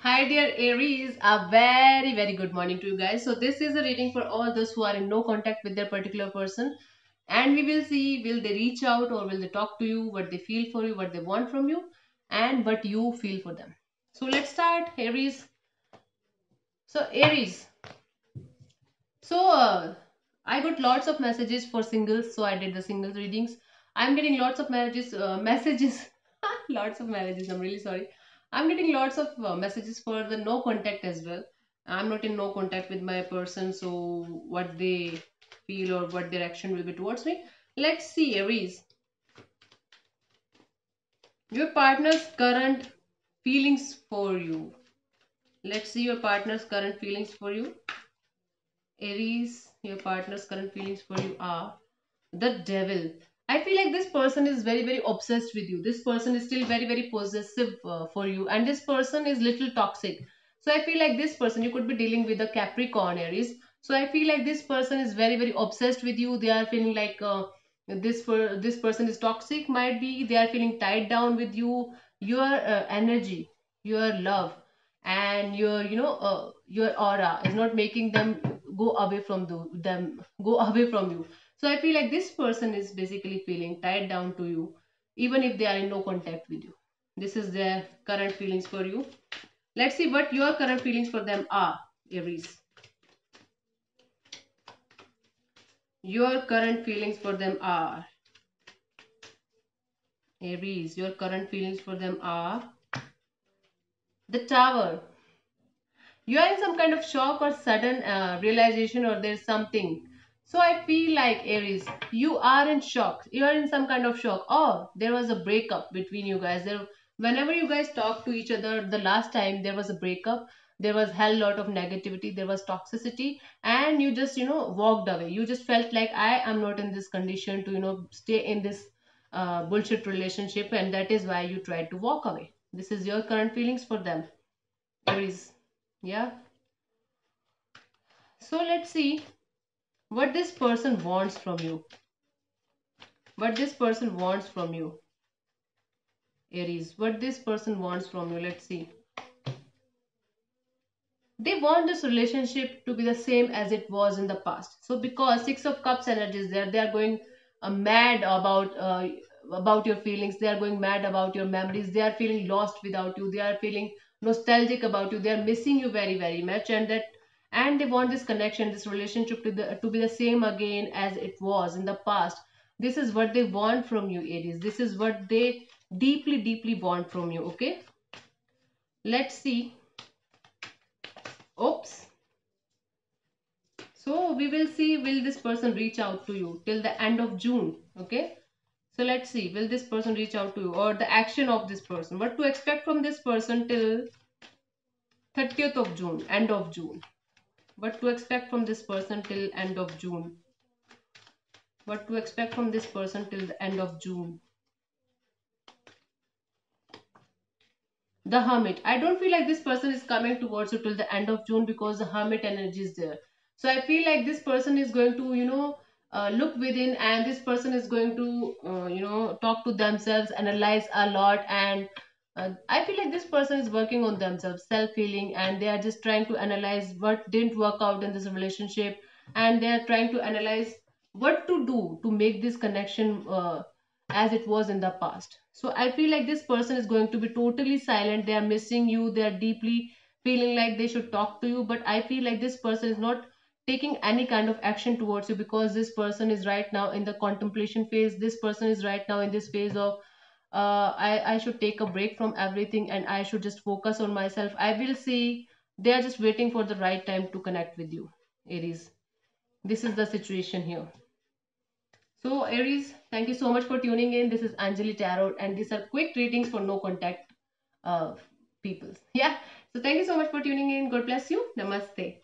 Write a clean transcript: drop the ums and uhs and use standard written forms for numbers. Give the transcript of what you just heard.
Hi dear Aries, a very good morning to you guys. So this is a reading for all those who are in no contact with their particular person, and we will see will they reach out or will they talk to you, what they feel for you, what they want from you, and what you feel for them. So let's start Aries. So Aries, so I got lots of messages for singles, so I did the singles readings. I'm getting lots of messages, lots of messages. I'm really sorry. I'm getting lots of messages for the no contact as well. I'm not in no contact with my person, so what they feel or what their action will be towards me. Let's see, Aries. Your partner's current feelings for you. Let's see your partner's current feelings for you. Aries, your partner's current feelings for you are the devil. I feel like this person is very obsessed with you. This person is still very possessive for you, and this person is little toxic. So I feel like this person, you could be dealing with a Capricorn Aries. So I feel like this person is very obsessed with you. They are feeling like this person is toxic. Might be they are feeling tied down with you. Your energy, your love, and your aura is not making them go away from them, go away from you. So I feel like this person is basically feeling tied down to you, even if they are in no contact with you. This is their current feelings for you. Let's see what your current feelings for them are, Aries. Your current feelings for them are, Aries, your current feelings for them are the Tower. You are in some kind of shock or sudden realization, or there's something. So I feel like Aries, you are in shock. You are in some kind of shock. Oh, there was a breakup between you guys. Whenever you guys talk to each other, the last time there was a breakup. There was hell lot of negativity. There was toxicity, and you just walked away. You just felt like I am not in this condition to stay in this bullshit relationship, and that is why you tried to walk away. This is your current feelings for them, Aries. Yeah. So let's see what this person wants from you. What this person wants from you, Aries. What this person wants from you. Let's see. They want this relationship to be the same as it was in the past. So because Six of Cups energy is there, they are going mad about your feelings. They are going mad about your memories. They are feeling lost without you. They are feeling nostalgic about you. They are missing you very much, and they want this connection, this relationship to be the same again as it was in the past. This is what they want from you, Aries. This is what they deeply want from you. Okay, let's see. Oops. So we will see will this person reach out to you till the end of June. Okay. So let's see will this person reach out to you, or the action of this person. What to expect from this person till 30th of June, end of June. What to expect from this person till end of June. What to expect from this person till the end of June. The Hermit. I don't feel like this person is coming towards you till the end of June because the Hermit energy is there. So I feel like this person is going to, look within, and this person is going to, talk to themselves, analyze a lot, and I feel like this person is working on themselves, self healing, and they are just trying to analyze what didn't work out in this relationship, and they are trying to analyze what to do to make this connection as it was in the past. So I feel like this person is going to be totally silent. They are missing you. They are deeply feeling like they should talk to you. But I feel like this person is not taking any kind of action towards you because this person is right now in the contemplation phase. This person is right now in this phase of I should take a break from everything and I should just focus on myself. I will see they are just waiting for the right time to connect with you, Aries. This is the situation here. So, Aries, thank you so much for tuning in. This is Anjali Tarot, and these are quick readings for no contact uh, people. Yeah. So, thank you so much for tuning in. God bless you. Namaste.